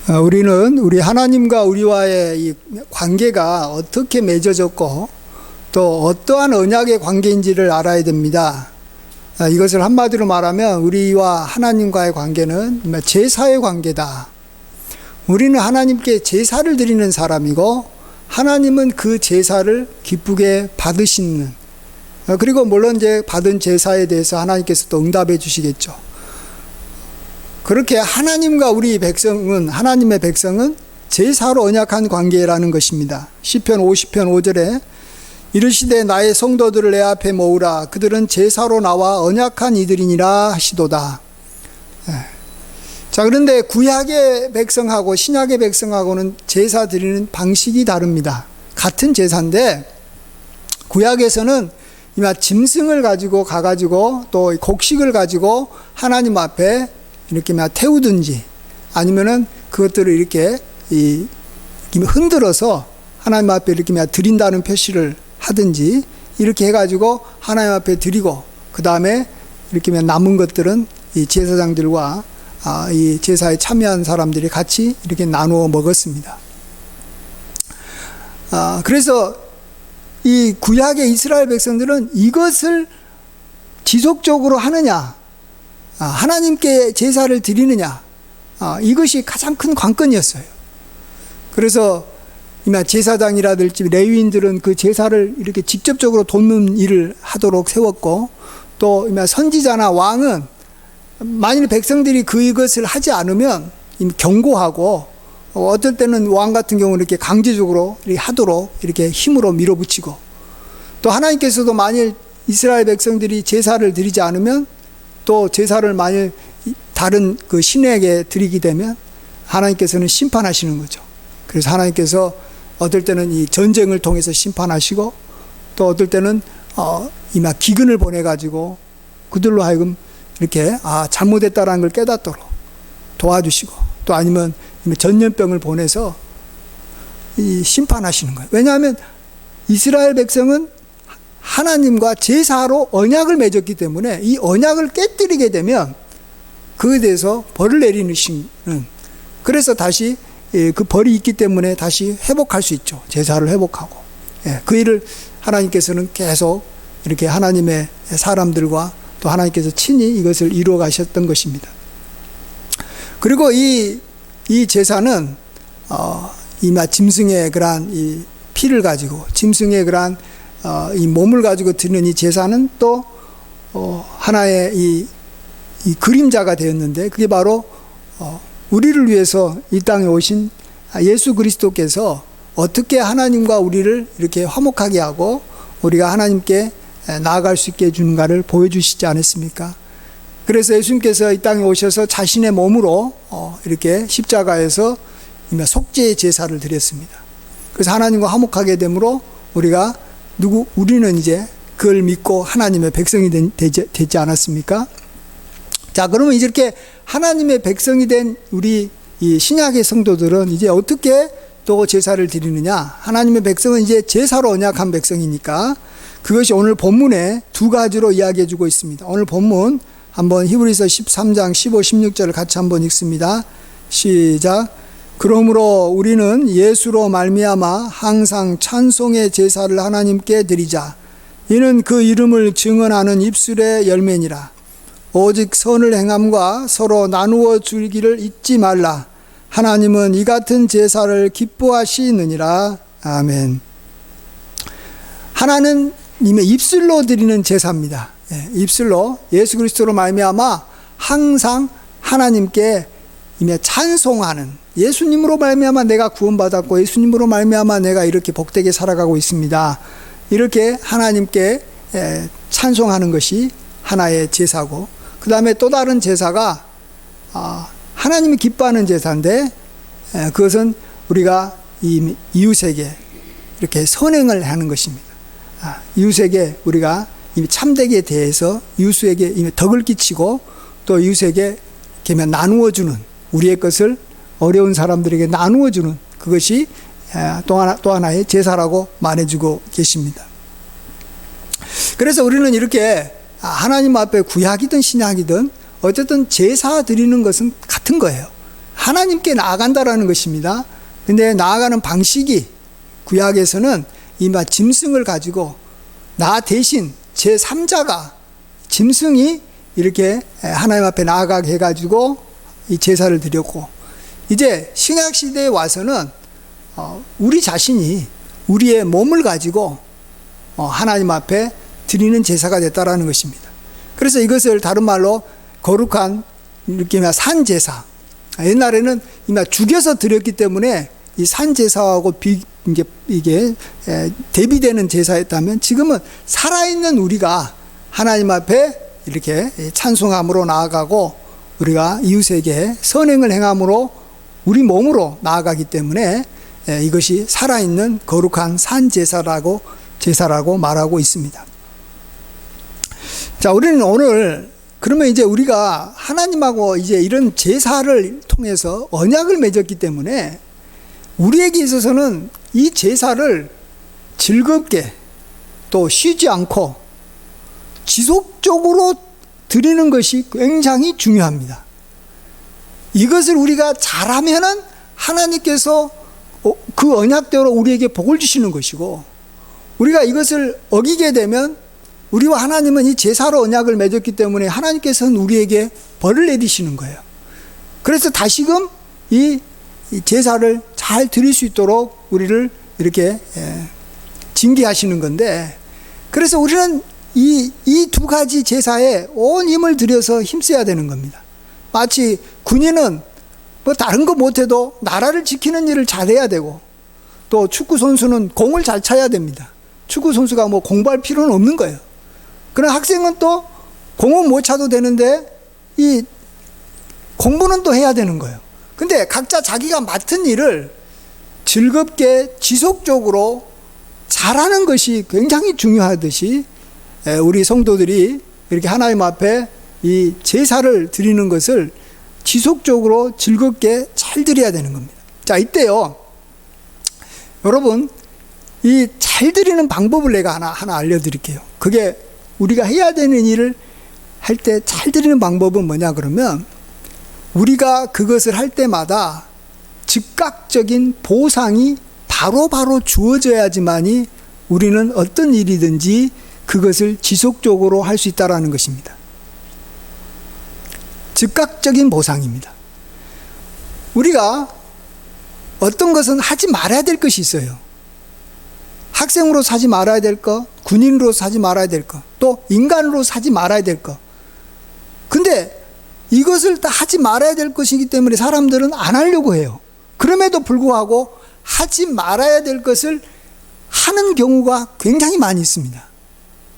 우리는 우리 하나님과 우리와의 이 관계가 어떻게 맺어졌고 또 어떠한 언약의 관계인지를 알아야 됩니다. 이것을 한마디로 말하면 우리와 하나님과의 관계는 제사의 관계다. 우리는 하나님께 제사를 드리는 사람이고 하나님은 그 제사를 기쁘게 받으시는, 그리고 물론 이제 받은 제사에 대해서 하나님께서 또 응답해 주시겠죠. 그렇게 하나님과 우리 백성은, 하나님의 백성은 제사로 언약한 관계라는 것입니다. 시편 50편 5절에 이르시되 나의 성도들을 내 앞에 모으라. 그들은 제사로 나와 언약한 이들이니라 하시도다. 자, 그런데 구약의 백성하고 신약의 백성하고는 제사 드리는 방식이 다릅니다. 같은 제사인데 구약에서는 이마 짐승을 가지고 가가지고 또 곡식을 가지고 하나님 앞에 이렇게 태우든지 아니면은 그것들을 이렇게 흔들어서 하나님 앞에 이렇게 드린다는 표시를 하든지 이렇게 해가지고 하나님 앞에 드리고 그 다음에 이렇게 남은 것들은 이 제사장들과 이 제사에 참여한 사람들이 같이 이렇게 나누어 먹었습니다. 그래서 이 구약의 이스라엘 백성들은 이것을 지속적으로 하느냐, 하나님께 제사를 드리느냐, 이것이 가장 큰 관건이었어요. 그래서 제사장이라든지 레위인들은 그 제사를 이렇게 직접적으로 돕는 일을 하도록 세웠고, 또 선지자나 왕은 만일 백성들이 그것을 하지 않으면 경고하고, 어떨 때는 왕 같은 경우는 이렇게 강제적으로 하도록 이렇게 힘으로 밀어붙이고, 또 하나님께서도 만일 이스라엘 백성들이 제사를 드리지 않으면 또 제사를 만일 다른 그 신에게 드리게 되면 하나님께서는 심판하시는 거죠. 그래서 하나님께서 어떨 때는 이 전쟁을 통해서 심판하시고, 또 어떨 때는 이마 기근을 보내가지고 그들로 하여금 이렇게 잘못했다라는 걸 깨닫도록 도와주시고, 또 아니면 전염병을 보내서 심판하시는 거예요. 왜냐하면 이스라엘 백성은 하나님과 제사로 언약을 맺었기 때문에 이 언약을 깨뜨리게 되면 그에 대해서 벌을 내리시는, 그래서 다시 그 벌이 있기 때문에 다시 회복할 수 있죠. 제사를 회복하고. 그 일을 하나님께서는 계속 이렇게 하나님의 사람들과 또 하나님께서 친히 이것을 이루어 가셨던 것입니다. 그리고 이 제사는 이마 짐승의 그러한 이 피를 가지고, 짐승의 그러한 이 몸을 가지고 드리는 이 제사는 또 하나의 이 그림자가 되었는데, 그게 바로 우리를 위해서 이 땅에 오신 예수 그리스도께서 어떻게 하나님과 우리를 이렇게 화목하게 하고 우리가 하나님께 나아갈 수 있게 해주는가를 보여주시지 않았습니까? 그래서 예수님께서 이 땅에 오셔서 자신의 몸으로 이렇게 십자가에서 속죄의 제사를 드렸습니다. 그래서 하나님과 화목하게 되므로 우리는 이제 그걸 믿고 하나님의 백성이 되지 않았습니까? 자, 그러면 이렇게 하나님의 백성이 된 우리 이 신약의 성도들은 이제 어떻게 또 제사를 드리느냐? 하나님의 백성은 이제 제사로 언약한 백성이니까 그것이 오늘 본문에 두 가지로 이야기해 주고 있습니다. 오늘 본문 한번 히브리서 13장 15, 16절을 같이 한번 읽습니다. 시작. 그러므로 우리는 예수로 말미암아 항상 찬송의 제사를 하나님께 드리자. 이는 그 이름을 증언하는 입술의 열매니라. 오직 선을 행함과 서로 나누어 주기를 잊지 말라. 하나님은 이 같은 제사를 기뻐하시느니라. 아멘. 하나는 님의 입술로 드리는 제사입니다. 입술로 예수 그리스도로 말미암아 항상 하나님께 찬송하는, 예수님으로 말미암아 내가 구원받았고 예수님으로 말미암아 내가 이렇게 복되게 살아가고 있습니다. 이렇게 하나님께 찬송하는 것이 하나의 제사고, 그 다음에 또 다른 제사가 하나님이 기뻐하는 제사인데, 그것은 우리가 이웃에게 이렇게 선행을 하는 것입니다. 이웃에게 우리가 참되게 대해서 이웃에게 덕을 끼치고 또 이웃에게 이렇게 나누어주는, 우리의 것을 어려운 사람들에게 나누어주는, 그것이 또 하나의 제사라고 말해주고 계십니다. 그래서 우리는 이렇게 하나님 앞에 구약이든 신약이든 어쨌든 제사 드리는 것은 같은 거예요. 하나님께 나아간다라는 것입니다. 근데 나아가는 방식이 구약에서는 이마 짐승을 가지고 나 대신 제3자가 짐승이 이렇게 하나님 앞에 나아가게 해가지고 이 제사를 드렸고, 이제 신약 시대에 와서는 우리 자신이 우리의 몸을 가지고 하나님 앞에 드리는 제사가 됐다라는 것입니다. 그래서 이것을 다른 말로 거룩한 이렇게 산 제사. 옛날에는 이마 죽여서 드렸기 때문에 이 산 제사하고 이게 대비되는 제사였다면, 지금은 살아있는 우리가 하나님 앞에 이렇게 찬송함으로 나아가고 우리가 이웃에게 선행을 행함으로 우리 몸으로 나아가기 때문에 이것이 살아있는 거룩한 산 제사라고 말하고 있습니다. 자, 우리는 오늘 그러면 이제 우리가 하나님하고 이제 이런 제사를 통해서 언약을 맺었기 때문에 우리에게 있어서는 이 제사를 즐겁게 또 쉬지 않고 지속적으로 드리는 것이 굉장히 중요합니다. 이것을 우리가 잘하면은 하나님께서 그 언약대로 우리에게 복을 주시는 것이고, 우리가 이것을 어기게 되면 우리와 하나님은 이 제사로 언약을 맺었기 때문에 하나님께서는 우리에게 벌을 내리시는 거예요. 그래서 다시금 이 제사를 잘 드릴 수 있도록 우리를 이렇게 징계하시는 건데, 그래서 우리는 이 두 가지 제사에 온 힘을 들여서 힘써야 되는 겁니다. 마치 군인은 뭐 다른 거 못해도 나라를 지키는 일을 잘해야 되고, 또 축구 선수는 공을 잘 차야 됩니다. 축구 선수가 뭐 공부할 필요는 없는 거예요. 그러나 학생은 또 공은 못 차도 되는데 이 공부는 또 해야 되는 거예요. 근데 각자 자기가 맡은 일을 즐겁게 지속적으로 잘하는 것이 굉장히 중요하듯이, 우리 성도들이 이렇게 하나님 앞에 이 제사를 드리는 것을 지속적으로 즐겁게 잘 드려야 되는 겁니다. 자, 이때요, 여러분, 이 잘 드리는 방법을 내가 하나 알려드릴게요. 그게 우리가 해야 되는 일을 할 때 잘 드리는 방법은 뭐냐 그러면, 우리가 그것을 할 때마다 즉각적인 보상이 바로바로 주어져야지만이 우리는 어떤 일이든지 그것을 지속적으로 할 수 있다는 것입니다. 즉각적인 보상입니다. 우리가 어떤 것은 하지 말아야 될 것이 있어요. 학생으로서 하지 말아야 될 것, 군인으로서 하지 말아야 될 것, 또 인간으로서 하지 말아야 될 것. 근데 이것을 다 하지 말아야 될 것이기 때문에 사람들은 안 하려고 해요. 그럼에도 불구하고 하지 말아야 될 것을 하는 경우가 굉장히 많이 있습니다.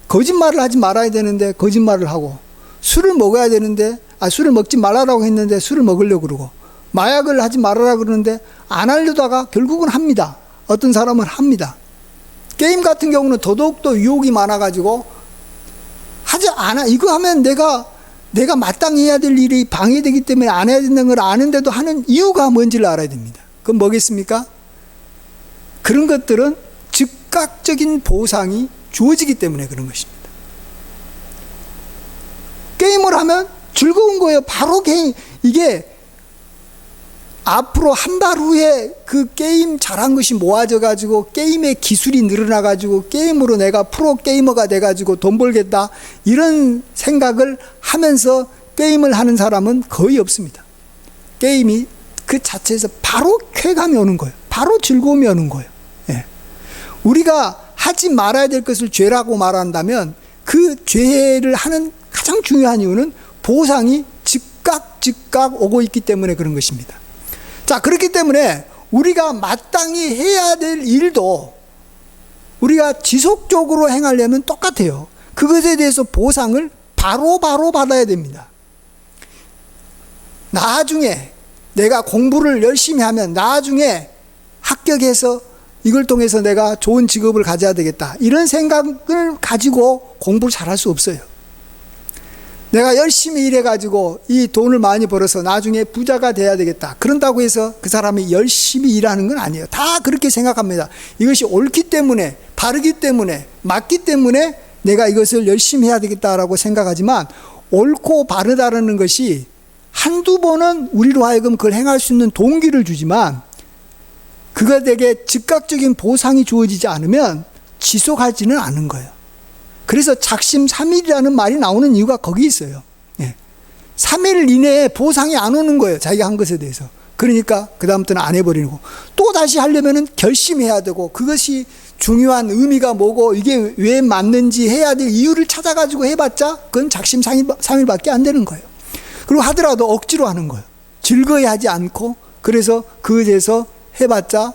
거짓말을 하지 말아야 되는데 거짓말을 하고, 술을 먹어야 되는데 술을 먹지 말라고 했는데 술을 먹으려고 그러고, 마약을 하지 말아라 그러는데 안 하려다가 결국은 합니다. 어떤 사람은 합니다. 게임 같은 경우는 더더욱더 유혹이 많아가지고 이거 하면 내가 마땅히 해야 될 일이 방해되기 때문에 안 해야 된다는 걸 아는데도 하는 이유가 뭔지를 알아야 됩니다. 그건 뭐겠습니까? 그런 것들은 즉각적인 보상이 주어지기 때문에 그런 것입니다. 게임을 하면 즐거운 거예요. 바로 이게 앞으로 한 달 후에 그 게임 잘한 것이 모아져 가지고 게임의 기술이 늘어나 가지고 게임으로 내가 프로 게이머가 돼 가지고 돈 벌겠다, 이런 생각을 하면서 게임을 하는 사람은 거의 없습니다. 게임이 그 자체에서 바로 쾌감이 오는 거예요. 바로 즐거움이 오는 거예요. 예. 우리가 하지 말아야 될 것을 죄라고 말한다면 그 죄를 하는 가장 중요한 이유는 보상이 즉각 오고 있기 때문에 그런 것입니다. 자, 그렇기 때문에 우리가 마땅히 해야 될 일도 우리가 지속적으로 행하려면 똑같아요. 그것에 대해서 보상을 바로 받아야 됩니다. 나중에 내가 공부를 열심히 하면 나중에 합격해서 이걸 통해서 내가 좋은 직업을 가져야 되겠다, 이런 생각을 가지고 공부를 잘할 수 없어요. 내가 열심히 일해가지고 이 돈을 많이 벌어서 나중에 부자가 돼야 되겠다, 그런다고 해서 그 사람이 열심히 일하는 건 아니에요. 다 그렇게 생각합니다. 이것이 옳기 때문에, 바르기 때문에, 맞기 때문에 내가 이것을 열심히 해야 되겠다라고 생각하지만, 옳고 바르다라는 것이 한두 번은 우리로 하여금 그걸 행할 수 있는 동기를 주지만 그것에게 즉각적인 보상이 주어지지 않으면 지속하지는 않은 거예요. 그래서 작심삼일이라는 말이 나오는 이유가 거기 있어요. 3일 이내에 보상이 안 오는 거예요. 자기가 한 것에 대해서. 그러니까 그 다음부터는 안 해버리고 또 다시 하려면은 결심해야 되고 그것이 중요한 의미가 뭐고 이게 왜 맞는지 해야 될 이유를 찾아가지고 해봤자 그건 작심삼일밖에 안 되는 거예요. 그리고 하더라도 억지로 하는 거예요. 즐거이 하지 않고 그래서 그에 대해서 해봤자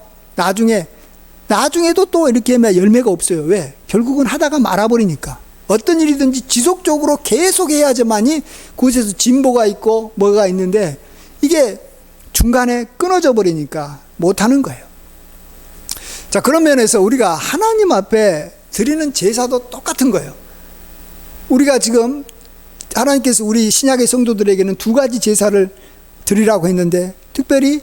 나중에도 또 이렇게 하면 열매가 없어요. 왜? 결국은 하다가 말아버리니까. 어떤 일이든지 지속적으로 계속 해야지만이 그곳에서 진보가 있고 뭐가 있는데 이게 중간에 끊어져 버리니까 못하는 거예요. 자, 그런 면에서 우리가 하나님 앞에 드리는 제사도 똑같은 거예요. 우리가 지금 하나님께서 우리 신약의 성도들에게는 두 가지 제사를 드리라고 했는데 특별히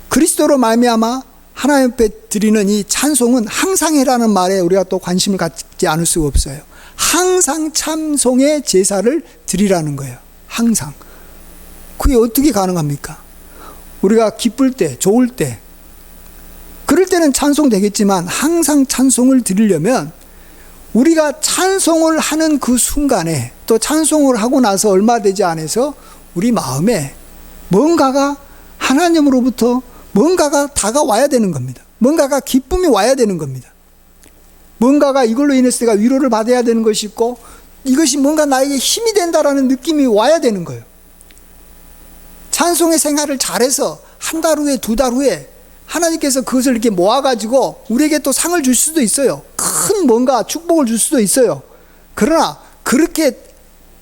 그리스도로 말미암아 하나님 앞에 드리는 이 찬송은 항상 해라는 말에 우리가 또 관심을 갖지 않을 수가 없어요. 항상 찬송의 제사를 드리라는 거예요. 항상. 그게 어떻게 가능합니까? 우리가 기쁠 때, 좋을 때, 그럴 때는 찬송 되겠지만 항상 찬송을 드리려면 우리가 찬송을 하는 그 순간에 또 찬송을 하고 나서 얼마 되지 않아서 우리 마음에 뭔가가 하나님으로부터 뭔가가 다가와야 되는 겁니다. 뭔가가 기쁨이 와야 되는 겁니다. 뭔가가 이걸로 인해서 내가 위로를 받아야 되는 것이 있고 이것이 뭔가 나에게 힘이 된다라는 느낌이 와야 되는 거예요. 찬송의 생활을 잘해서 한 달 후에 두 달 후에 하나님께서 그것을 이렇게 모아가지고 우리에게 또 상을 줄 수도 있어요. 큰 뭔가 축복을 줄 수도 있어요. 그러나 그렇게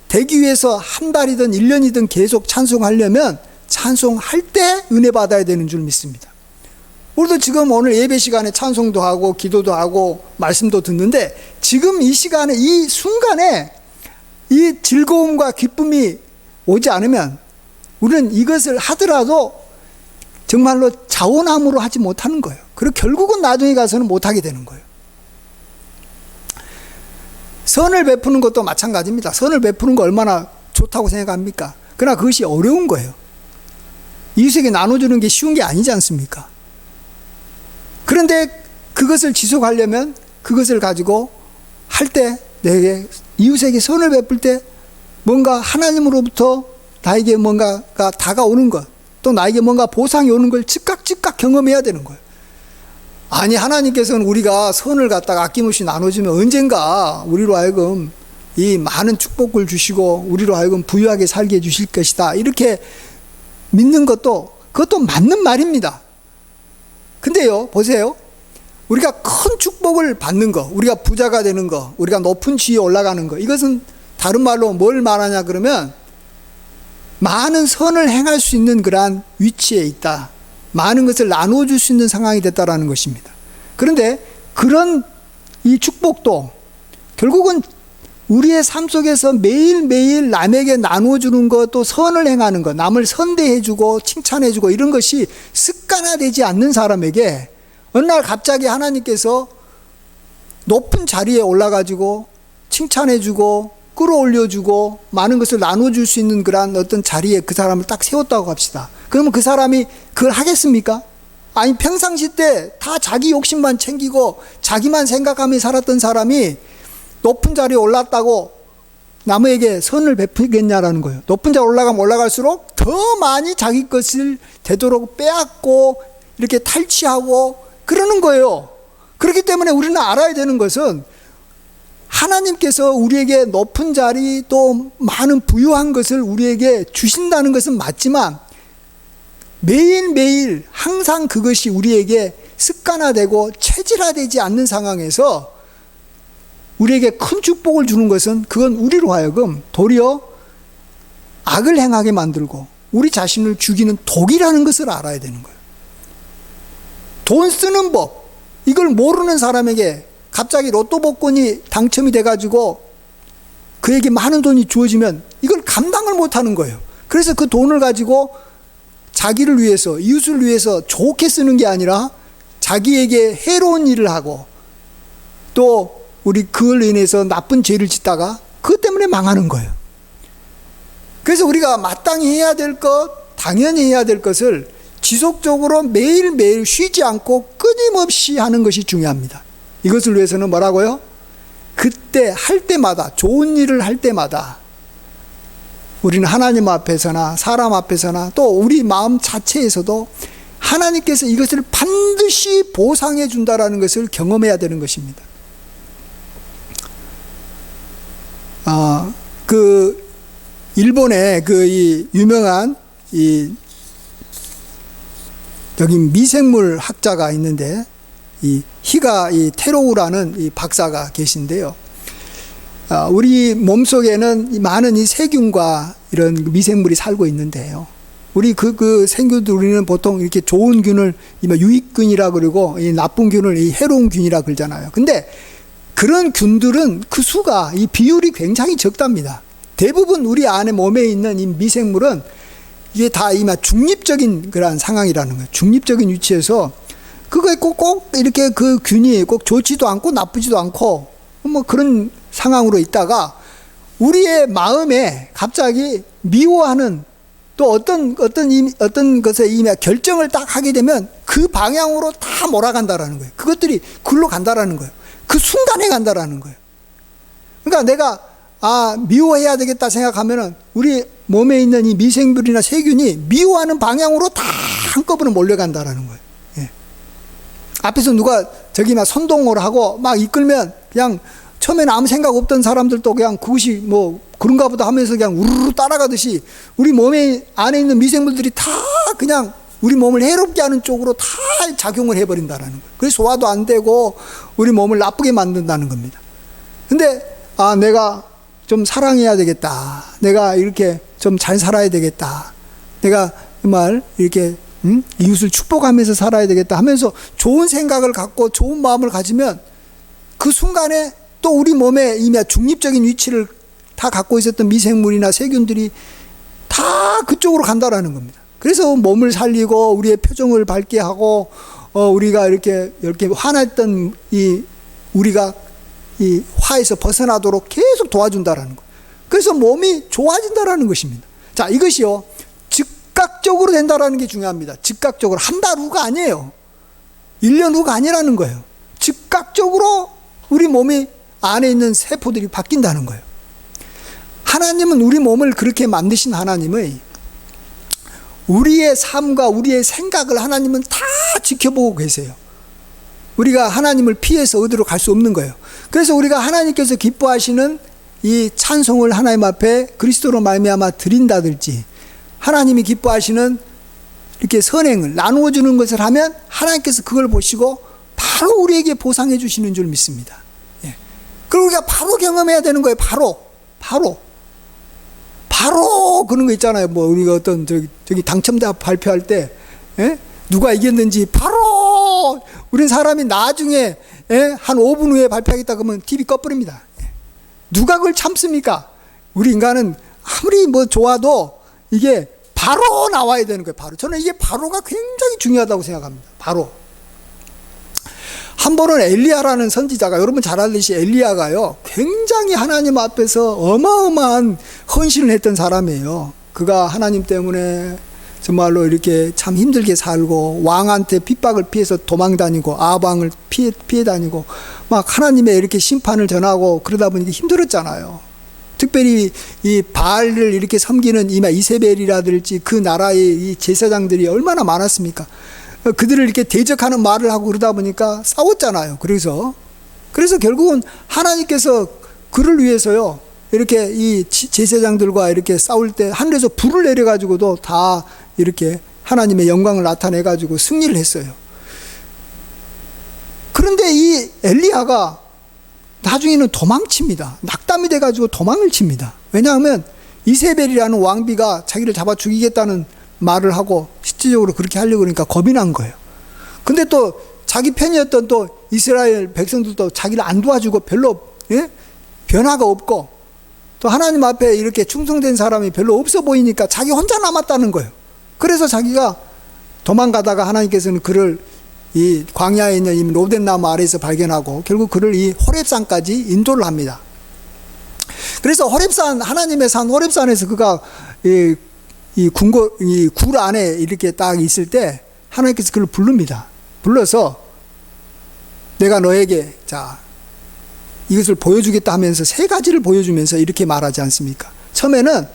되기 위해서 한 달이든 1년이든 계속 찬송하려면 찬송할 때 은혜 받아야 되는 줄 믿습니다. 우리도 지금 오늘 예배 시간에 찬송도 하고 기도도 하고 말씀도 듣는데 지금 이 시간에 이 순간에 이 즐거움과 기쁨이 오지 않으면 우리는 이것을 하더라도 정말로 자원함으로 하지 못하는 거예요. 그리고 결국은 나중에 가서는 못하게 되는 거예요. 선을 베푸는 것도 마찬가지입니다. 선을 베푸는 거 얼마나 좋다고 생각합니까? 그러나 그것이 어려운 거예요. 이웃에게 나눠주는 게 쉬운 게 아니지 않습니까? 그런데 그것을 지속하려면 그것을 가지고 할 때 내게 이웃에게 선을 베풀 때 뭔가 하나님으로부터 나에게 뭔가가 다가오는 것, 또 나에게 뭔가 보상이 오는 걸 즉각 경험해야 되는 거예요. 아니 하나님께서는 우리가 선을 갖다가 아낌없이 나눠주면 언젠가 우리로 하여금 이 많은 축복을 주시고 우리로 하여금 부유하게 살게 해주실 것이다 이렇게 믿는 것도 그것도 맞는 말입니다. 근데요 보세요, 우리가 큰 축복을 받는 거, 우리가 부자가 되는 거, 우리가 높은 지위에 올라가는 거, 이것은 다른 말로 뭘 말하냐 그러면 많은 선을 행할 수 있는 그러한 위치에 있다, 많은 것을 나눠줄 수 있는 상황이 됐다라는 것입니다. 그런데 그런 이 축복도 결국은 우리의 삶 속에서 매일매일 남에게 나눠주는 것, 또 선을 행하는 것, 남을 선대해주고 칭찬해주고 이런 것이 습관화되지 않는 사람에게 어느 날 갑자기 하나님께서 높은 자리에 올라가지고 칭찬해주고 끌어올려주고 많은 것을 나눠줄 수 있는 그런 어떤 자리에 그 사람을 딱 세웠다고 합시다. 그러면 그 사람이 그걸 하겠습니까? 아니 평상시 때 다 자기 욕심만 챙기고 자기만 생각하며 살았던 사람이 높은 자리에 올랐다고 남에게 선을 베푸겠냐라는 거예요. 높은 자리에 올라가면 올라갈수록 더 많이 자기 것을 되도록 빼앗고 이렇게 탈취하고 그러는 거예요. 그렇기 때문에 우리는 알아야 되는 것은 하나님께서 우리에게 높은 자리 또 많은 부유한 것을 우리에게 주신다는 것은 맞지만 매일매일 항상 그것이 우리에게 습관화되고 체질화되지 않는 상황에서 우리에게 큰 축복을 주는 것은 그건 우리로 하여금 도리어 악을 행하게 만들고 우리 자신을 죽이는 독이라는 것을 알아야 되는 거예요. 돈 쓰는 법, 이걸 모르는 사람에게 갑자기 로또 복권이 당첨이 돼가지고 그에게 많은 돈이 주어지면 이걸 감당을 못하는 거예요. 그래서 그 돈을 가지고 자기를 위해서, 이웃을 위해서 좋게 쓰는 게 아니라 자기에게 해로운 일을 하고 또 우리 그걸로 인해서 나쁜 죄를 짓다가 그것 때문에 망하는 거예요. 그래서 우리가 마땅히 해야 될 것, 당연히 해야 될 것을 지속적으로 매일매일 쉬지 않고 끊임없이 하는 것이 중요합니다. 이것을 위해서는 뭐라고요? 그때 할 때마다, 좋은 일을 할 때마다 우리는 하나님 앞에서나 사람 앞에서나 또 우리 마음 자체에서도 하나님께서 이것을 반드시 보상해 준다라는 것을 경험해야 되는 것입니다. 일본의 이 유명한 여기 미생물 학자가 있는데, 이 테로우라는 이 박사가 계신데요. 우리 몸속에는 많은 이 세균과 이런 미생물이 살고 있는데요. 우리 그 생균들, 우리는 보통 이렇게 좋은 균을 유익균이라 그러고 이 나쁜 균을 이 해로운 균이라 그러잖아요. 근데 그런 균들은 그 수가, 이 비율이 굉장히 적답니다. 대부분 우리 안에 몸에 있는 이 미생물은 이게 다 중립적인 그러한 상황이라는 거예요. 중립적인 위치에서 그거에 꼭 이렇게 그 균이 꼭 좋지도 않고 나쁘지도 않고 뭐 그런 상황으로 있다가 우리의 마음에 갑자기 미워하는 또 어떤 것에 결정을 딱 하게 되면 그 방향으로 다 몰아간다라는 거예요. 그것들이 글로 간다라는 거예요. 그 순간에 간다라는 거예요. 그러니까 내가 미워해야 되겠다 생각하면은 우리 몸에 있는 이 미생물이나 세균이 미워하는 방향으로 다 한꺼번에 몰려간다라는 거예요. 예. 앞에서 누가 저기 선동을 하고 막 이끌면 그냥 처음에는 아무 생각 없던 사람들도 그냥 그것이 뭐 그런가 보다 하면서 그냥 우르르 따라가듯이 우리 몸에 안에 있는 미생물들이 다 그냥 우리 몸을 해롭게 하는 쪽으로 다 작용을 해버린다는 거예요. 그래서 소화도 안 되고 우리 몸을 나쁘게 만든다는 겁니다. 근데 내가 좀 사랑해야 되겠다. 내가 이렇게 좀 잘 살아야 되겠다. 내가 정말 이렇게 이웃을 축복하면서 살아야 되겠다 하면서 좋은 생각을 갖고 좋은 마음을 가지면 그 순간에 또 우리 몸에 이미 중립적인 위치를 다 갖고 있었던 미생물이나 세균들이 다 그쪽으로 간다라는 겁니다. 그래서 몸을 살리고 우리의 표정을 밝게 하고 우리가 이렇게 화났던 우리가 이 화에서 벗어나도록 계속 도와준다라는 거. 그래서 몸이 좋아진다라는 것입니다. 자, 이것이요 즉각적으로 된다라는 게 중요합니다. 즉각적으로 한 달 후가 아니에요. 1년 후가 아니라는 거예요. 즉각적으로 우리 몸이 안에 있는 세포들이 바뀐다는 거예요. 하나님은 우리 몸을 그렇게 만드신 하나님의 우리의 삶과 우리의 생각을 하나님은 다 지켜보고 계세요. 우리가 하나님을 피해서 어디로 갈 수 없는 거예요. 그래서 우리가 하나님께서 기뻐하시는 이 찬송을 하나님 앞에 그리스도로 말미암아 드린다든지 하나님이 기뻐하시는 이렇게 선행을 나누어 주는 것을 하면 하나님께서 그걸 보시고 바로 우리에게 보상해 주시는 줄 믿습니다. 예. 그리고 우리가 바로 경험해야 되는 거예요. 바로 그런 거 있잖아요. 뭐 우리가 어떤 저기 당첨자 발표할 때 누가 이겼는지 바로 우린 사람이 나중에 한 5분 후에 발표하겠다 그러면 TV 꺼버립니다. 누가 그걸 참습니까? 우리 인간은 아무리 뭐 좋아도 이게 바로 나와야 되는 거예요. 바로. 저는 이게 바로가 굉장히 중요하다고 생각합니다. 바로. 한 번은 엘리야라는 선지자가, 여러분 잘 알듯이 엘리야가요 굉장히 하나님 앞에서 어마어마한 헌신을 했던 사람이에요. 그가 하나님 때문에 정말로 이렇게 참 힘들게 살고 왕한테 핍박을 피해서 도망 다니고 아방을 피해 다니고 막 하나님의 이렇게 심판을 전하고 그러다 보니까 힘들었잖아요. 특별히 이 바알을 이렇게 섬기는 이세벨이라든지 그 나라의 이 제사장들이 얼마나 많았습니까? 그들을 이렇게 대적하는 말을 하고 그러다 보니까 싸웠잖아요. 그래서 결국은 하나님께서 그를 위해서요 이렇게 이 제사장들과 이렇게 싸울 때 하늘에서 불을 내려가지고도 다 이렇게 하나님의 영광을 나타내가지고 승리를 했어요. 그런데 이 엘리야가 나중에는 도망칩니다. 낙담이 돼가지고 도망을 칩니다. 왜냐하면 이세벨이라는 왕비가 자기를 잡아 죽이겠다는 말을 하고 실질적으로 그렇게 하려고 그러니까 겁이 난 거예요. 근데 또 자기 편이었던 또 이스라엘 백성들도 자기를 안 도와주고 별로 변화가 없고 또 하나님 앞에 이렇게 충성된 사람이 별로 없어 보이니까 자기 혼자 남았다는 거예요. 그래서 자기가 도망가다가 하나님께서는 그를 이 광야에 있는 이 로덴나무 아래에서 발견하고 결국 그를 이 호렙산까지 인도를 합니다. 그래서 호렙산, 하나님의 산 호렙산에서 그가 이 굴 안에 이렇게 딱 있을 때 하나님께서 그를 부릅니다. 불러서 내가 너에게 자 이것을 보여주겠다 하면서 세 가지를 보여주면서 이렇게 말하지 않습니까? 처음에는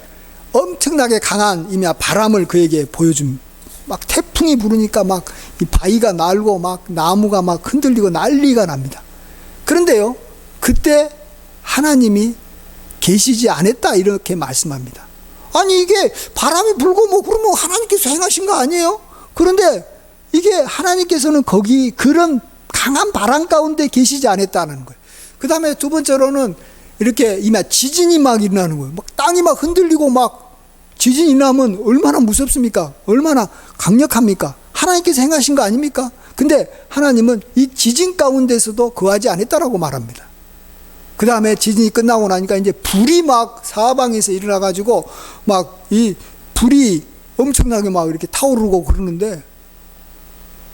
엄청나게 강한 이미 바람을 그에게 보여줌. 막 태풍이 부르니까 막 이 바위가 날고 막 나무가 막 흔들리고 난리가 납니다. 그런데요, 그때 하나님이 계시지 않았다 이렇게 말씀합니다. 아니 이게 바람이 불고 뭐 그러면 하나님께서 행하신 거 아니에요? 그런데 이게 하나님께서는 거기 그런 강한 바람 가운데 계시지 않았다는 거예요. 그 다음에 두 번째로는 이렇게 이미 지진이 막 일어나는 거예요. 막 땅이 막 흔들리고 막 지진이 나면 얼마나 무섭습니까? 얼마나 강력합니까? 하나님께서 행하신 거 아닙니까? 근데 하나님은 이 지진 가운데서도 거하지 않았다라고 말합니다. 그 다음에 지진이 끝나고 나니까 이제 불이 막 사방에서 일어나가지고 막 이 불이 엄청나게 막 이렇게 타오르고 그러는데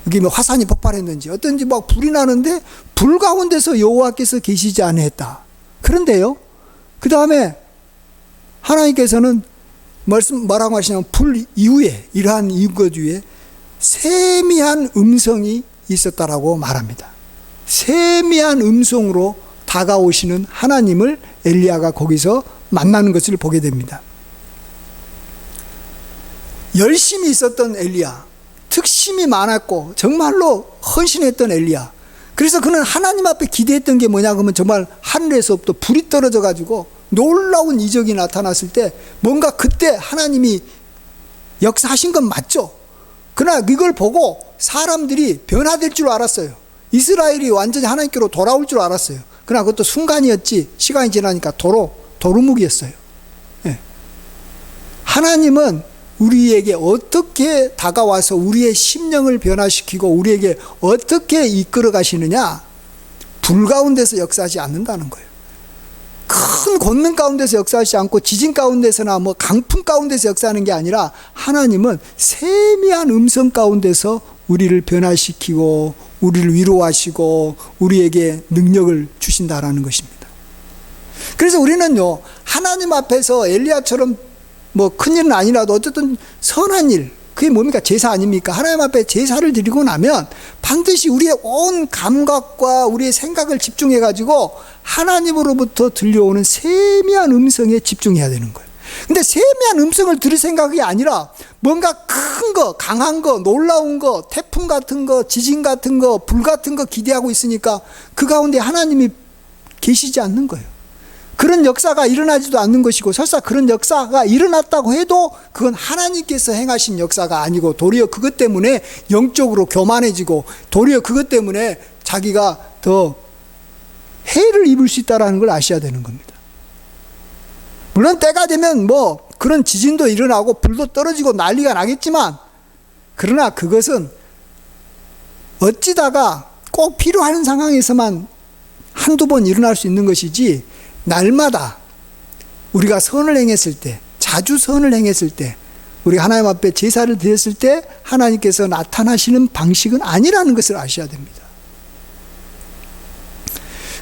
여기 뭐 화산이 폭발했는지 어떤지 막 불이 나는데 불 가운데서 여호와께서 계시지 않았다. 그런데요, 그 다음에 하나님께서는 뭐라고 하시냐면 불 이후에 이러한 이것 위에 세미한 음성이 있었다라고 말합니다. 세미한 음성으로 다가오시는 하나님을 엘리야가 거기서 만나는 것을 보게 됩니다. 열심히 있었던 엘리야, 특심이 많았고 정말로 헌신했던 엘리야. 그래서 그는 하나님 앞에 기대했던 게 뭐냐 그러면 정말 하늘에서부터 불이 떨어져 가지고 놀라운 이적이 나타났을 때 뭔가 그때 하나님이 역사하신 건 맞죠. 그러나 이걸 보고 사람들이 변화될 줄 알았어요. 이스라엘이 완전히 하나님께로 돌아올 줄 알았어요. 그러나 그것도 순간이었지 시간이 지나니까 도루묵이었어요. 예. 하나님은 우리에게 어떻게 다가와서 우리의 심령을 변화시키고 우리에게 어떻게 이끌어 가시느냐, 불 가운데서 역사하지 않는다는 거예요. 큰 권능 가운데서 역사하지 않고 지진 가운데서나 뭐 강풍 가운데서 역사하는 게 아니라 하나님은 세미한 음성 가운데서 우리를 변화시키고 우리를 위로하시고 우리에게 능력을 주신다라는 것입니다. 그래서 우리는요, 하나님 앞에서 엘리야처럼 뭐 큰일은 아니라도 어쨌든 선한 일, 그게 뭡니까? 제사 아닙니까? 하나님 앞에 제사를 드리고 나면 반드시 우리의 온 감각과 우리의 생각을 집중해 가지고 하나님으로부터 들려오는 세미한 음성에 집중해야 되는 거예요. 근데 세미한 음성을 들을 생각이 아니라 뭔가 큰 거, 강한 거, 놀라운 거, 태풍 같은 거, 지진 같은 거, 불 같은 거 기대하고 있으니까 그 가운데 하나님이 계시지 않는 거예요. 그런 역사가 일어나지도 않는 것이고, 설사 그런 역사가 일어났다고 해도 그건 하나님께서 행하신 역사가 아니고 도리어 그것 때문에 영적으로 교만해지고 도리어 그것 때문에 자기가 더 해를 입을 수 있다는 걸 아셔야 되는 겁니다. 물론 때가 되면 뭐 그런 지진도 일어나고 불도 떨어지고 난리가 나겠지만, 그러나 그것은 어찌다가 꼭 필요한 상황에서만 한두 번 일어날 수 있는 것이지, 날마다 우리가 선을 행했을 때, 자주 선을 행했을 때, 우리가 하나님 앞에 제사를 드렸을 때 하나님께서 나타나시는 방식은 아니라는 것을 아셔야 됩니다.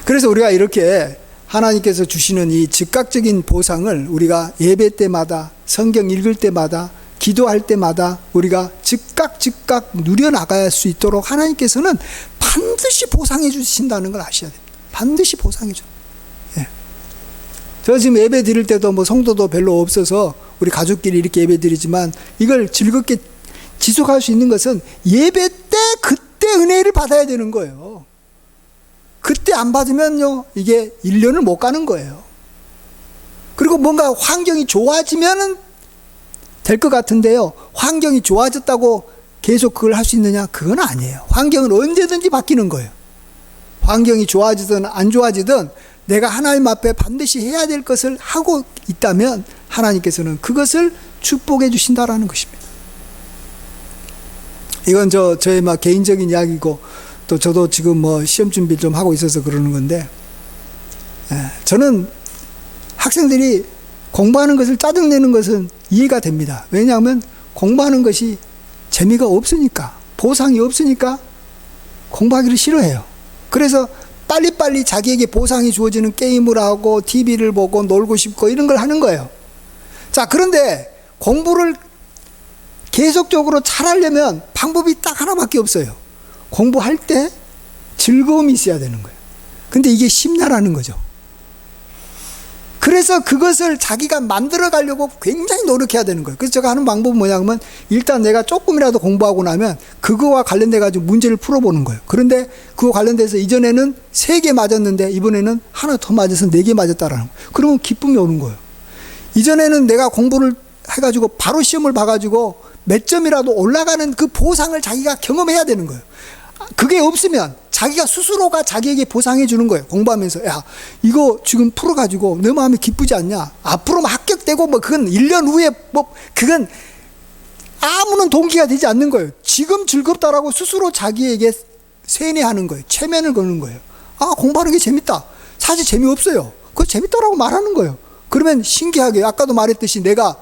그래서 우리가 이렇게 하나님께서 주시는 이 즉각적인 보상을 우리가 예배 때마다, 성경 읽을 때마다, 기도할 때마다 우리가 즉각 누려나갈 수 있도록 하나님께서는 반드시 보상해 주신다는 걸 아셔야 됩니다. 반드시 보상해 줍니다. 저 지금 예배 드릴 때도 뭐 성도도 별로 없어서 우리 가족끼리 이렇게 예배 드리지만, 이걸 즐겁게 지속할 수 있는 것은 예배 때 그때 은혜를 받아야 되는 거예요. 그때 안 받으면요, 이게 1년을 못 가는 거예요. 그리고 뭔가 환경이 좋아지면은 될 것 같은데요, 환경이 좋아졌다고 계속 그걸 할 수 있느냐? 그건 아니에요. 환경은 언제든지 바뀌는 거예요. 환경이 좋아지든 안 좋아지든 내가 하나님 앞에 반드시 해야 될 것을 하고 있다면 하나님께서는 그것을 축복해 주신다라는 것입니다. 이건 저의 막 개인적인 이야기고, 또 저도 지금 뭐 시험 준비를 좀 하고 있어서 그러는 건데, 저는 학생들이 공부하는 것을 짜증내는 것은 이해가 됩니다. 왜냐하면 공부하는 것이 재미가 없으니까, 보상이 없으니까 공부하기를 싫어해요. 그래서 빨리빨리 자기에게 보상이 주어지는 게임을 하고 TV를 보고 놀고 싶고 이런 걸 하는 거예요. 자, 그런데 공부를 계속적으로 잘하려면 방법이 딱 하나밖에 없어요. 공부할 때 즐거움이 있어야 되는 거예요. 근데 이게 심야라는 거죠. 그래서 그것을 자기가 만들어 가려고 굉장히 노력해야 되는 거예요. 그래서 제가 하는 방법은 뭐냐면 일단 내가 조금이라도 공부하고 나면 그거와 관련돼 가지고 문제를 풀어보는 거예요. 그런데 그거 관련돼서 이전에는 3개 맞았는데 이번에는 하나 더 맞아서 4개 맞았다라는 거예요. 그러면 기쁨이 오는 거예요. 이전에는 내가 공부를 해가지고 바로 시험을 봐가지고 몇 점이라도 올라가는 그 보상을 자기가 경험해야 되는 거예요. 그게 없으면 자기가 스스로가 자기에게 보상해 주는 거예요. 공부하면서 야 이거 지금 풀어가지고 내 마음이 기쁘지 않냐, 앞으로 합격되고 뭐 그건 1년 후에 뭐 그건 아무런 동기가 되지 않는 거예요. 지금 즐겁다라고 스스로 자기에게 세뇌하는 거예요. 체면을 거는 거예요. 아 공부하는 게 재밌다. 사실 재미없어요. 그거 재밌다라고 말하는 거예요. 그러면 신기하게 아까도 말했듯이 내가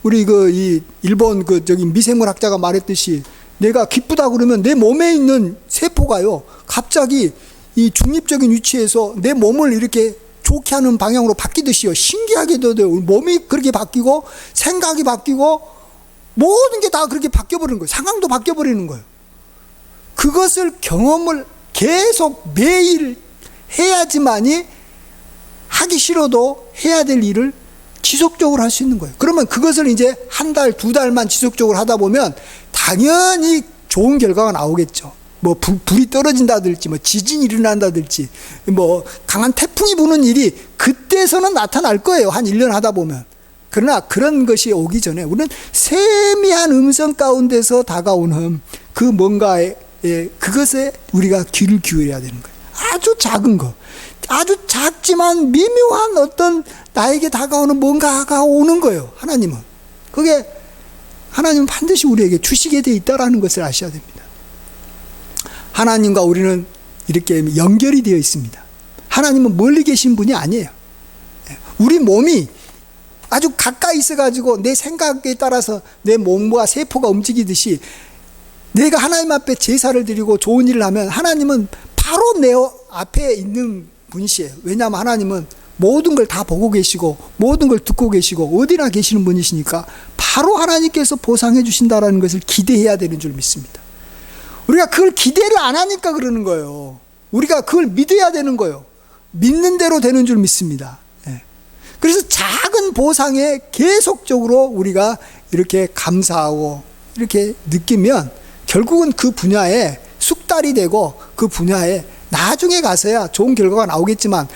우리 이 일본 저기 미생물학자가 말했듯이 내가 기쁘다 그러면 내 몸에 있는 세포가요 갑자기 이 중립적인 위치에서 내 몸을 이렇게 좋게 하는 방향으로 바뀌듯이요 신기하게도 몸이 그렇게 바뀌고 생각이 바뀌고 모든 게 다 그렇게 바뀌어버리는 거예요. 상황도 바뀌어버리는 거예요. 그것을 경험을 계속 매일 해야지만이 하기 싫어도 해야 될 일을 지속적으로 할 수 있는 거예요. 그러면 그것을 이제 한 달, 2달만 지속적으로 하다 보면 당연히 좋은 결과가 나오겠죠. 뭐 불이 떨어진다든지, 뭐 지진이 일어난다든지, 뭐 강한 태풍이 부는 일이 그때서는 나타날 거예요. 한 1년 하다 보면. 그러나 그런 것이 오기 전에 우리는 세미한 음성 가운데서 다가오는 그 뭔가에 그것에 우리가 귀를 기울여야 되는 거예요. 아주 작은 거. 아주 작지만 미묘한 어떤 나에게 다가오는 뭔가가 오는 거예요. 하나님은. 그게 하나님은 반드시 우리에게 주시게 돼 있다라는 것을 아셔야 됩니다. 하나님과 우리는 이렇게 연결이 되어 있습니다. 하나님은 멀리 계신 분이 아니에요. 우리 몸이 아주 가까이 있어가지고 내 생각에 따라서 내 몸과 세포가 움직이듯이 내가 하나님 앞에 제사를 드리고 좋은 일을 하면 하나님은 바로 내 앞에 있는 분이시에요. 왜냐하면 하나님은 모든 걸 다 보고 계시고 모든 걸 듣고 계시고 어디나 계시는 분이시니까 바로 하나님께서 보상해 주신다라는 것을 기대해야 되는 줄 믿습니다. 우리가 그걸 기대를 안 하니까 그러는 거예요. 우리가 그걸 믿어야 되는 거예요. 믿는 대로 되는 줄 믿습니다. 그래서 작은 보상에 계속적으로 우리가 이렇게 감사하고 이렇게 느끼면 결국은 그 분야에 숙달이 되고 그 분야에 나중에 가서야 좋은 결과가 나오겠지만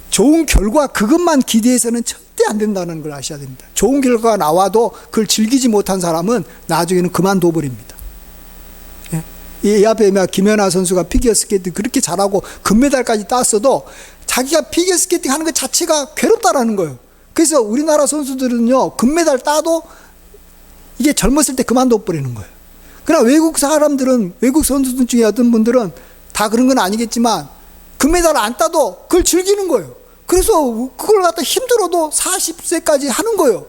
좋은 결과 그것만 기대해서는 절대 안 된다는 걸 아셔야 됩니다. 좋은 결과가 나와도 그걸 즐기지 못한 사람은 나중에는 그만둬 버립니다. 이 앞에 김연아 선수가 피겨스케이팅 그렇게 잘하고 금메달까지 땄어도 자기가 피겨스케이팅 하는 것 자체가 괴롭다라는 거예요. 그래서 우리나라 선수들은요 금메달 따도 이게 젊었을 때 그만둬 버리는 거예요. 그러나 외국 사람들은 외국 선수들 중에 어떤 분들은 다 그런 건 아니겠지만 금메달 안 따도 그걸 즐기는 거예요. 그래서 그걸 갖다 힘들어도 40세까지 하는 거예요.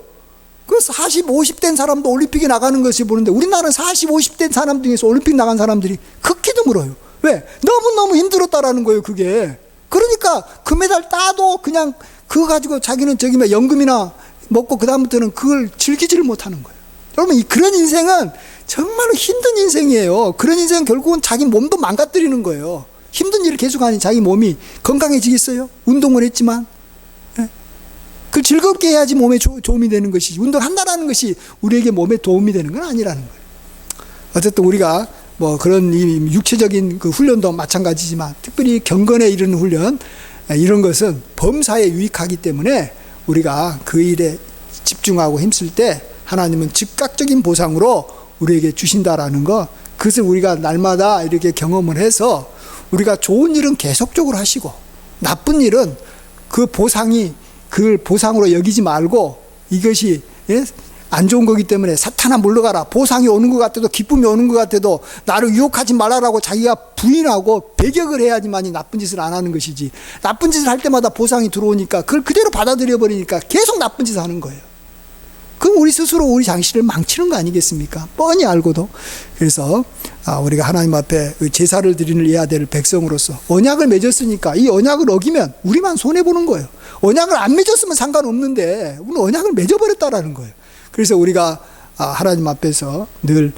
그래서 40, 50 된 사람도 올림픽에 나가는 것이 보는데 우리나라는 40, 50 된 사람 중에서 올림픽 나간 사람들이 극히 드물어요. 왜? 너무너무 힘들었다라는 거예요, 그게. 그러니까 금메달 따도 그냥 그거 가지고 자기는 저기 연금이나 먹고 그다음부터는 그걸 즐기지를 못하는 거예요. 여러분, 그런 인생은 정말로 힘든 인생이에요. 그런 인생은 결국은 자기 몸도 망가뜨리는 거예요. 힘든 일을 계속하니 자기 몸이 건강해지겠어요? 운동을 했지만. 그 즐겁게 해야지 몸에 도움이 되는 것이지 운동한다라는 것이 우리에게 몸에 도움이 되는 건 아니라는 거예요. 어쨌든 우리가 뭐 그런 육체적인 그 훈련도 마찬가지지만 특별히 경건에 이르는 훈련 이런 것은 범사에 유익하기 때문에 우리가 그 일에 집중하고 힘쓸 때 하나님은 즉각적인 보상으로 우리에게 주신다라는 것, 그것을 우리가 날마다 이렇게 경험을 해서 우리가 좋은 일은 계속적으로 하시고 나쁜 일은 그 보상이 그걸 보상으로 여기지 말고 이것이 안 좋은 거기 때문에 사탄아 물러가라, 보상이 오는 것 같아도 기쁨이 오는 것 같아도 나를 유혹하지 말아라고 자기가 부인하고 배격을 해야지만이 나쁜 짓을 안 하는 것이지, 나쁜 짓을 할 때마다 보상이 들어오니까 그걸 그대로 받아들여 버리니까 계속 나쁜 짓을 하는 거예요. 그럼 우리 스스로 우리 장실을 망치는 거 아니겠습니까? 뻔히 알고도. 그래서 우리가 하나님 앞에 제사를 드려야 될 백성으로서 언약을 맺었으니까 이 언약을 어기면 우리만 손해보는 거예요. 언약을 안 맺었으면 상관없는데 우리는 언약을 맺어버렸다라는 거예요. 그래서 우리가 하나님 앞에서 늘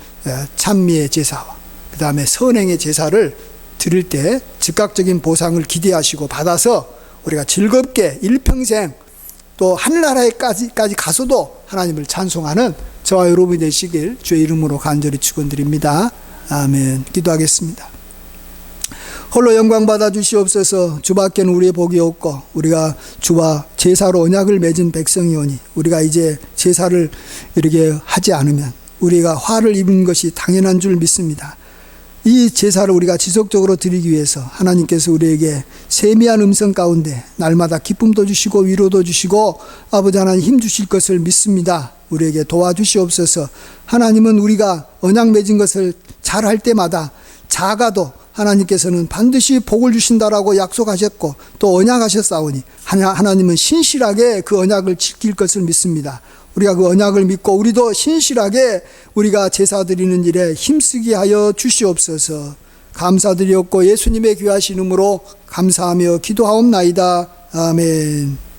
찬미의 제사와 그 다음에 선행의 제사를 드릴 때 즉각적인 보상을 기대하시고 받아서 우리가 즐겁게 일평생 또 하늘나라에까지 가서도 하나님을 찬송하는 저와 여러분이 되시길 주의 이름으로 간절히 축원드립니다. 아멘. 기도하겠습니다. 홀로 영광 받아 주시옵소서. 주밖에는 우리의 복이 없고 우리가 주와 제사로 언약을 맺은 백성이오니 우리가 이제 제사를 이렇게 하지 않으면 우리가 화를 입은 것이 당연한 줄 믿습니다. 이 제사를 우리가 지속적으로 드리기 위해서 하나님께서 우리에게 세미한 음성 가운데 날마다 기쁨도 주시고 위로도 주시고 아버지 하나님 힘 주실 것을 믿습니다. 우리에게 도와주시옵소서. 하나님은 우리가 언약 맺은 것을 잘할 때마다 작아도 하나님께서는 반드시 복을 주신다라고 약속하셨고 또 언약하셨사오니 하나님은 신실하게 그 언약을 지킬 것을 믿습니다. 우리가 그 언약을 믿고 우리도 신실하게 우리가 제사 드리는 일에 힘쓰게 하여 주시옵소서. 감사드리옵고 예수님의 귀하신 이름으로 감사하며 기도하옵나이다. 아멘.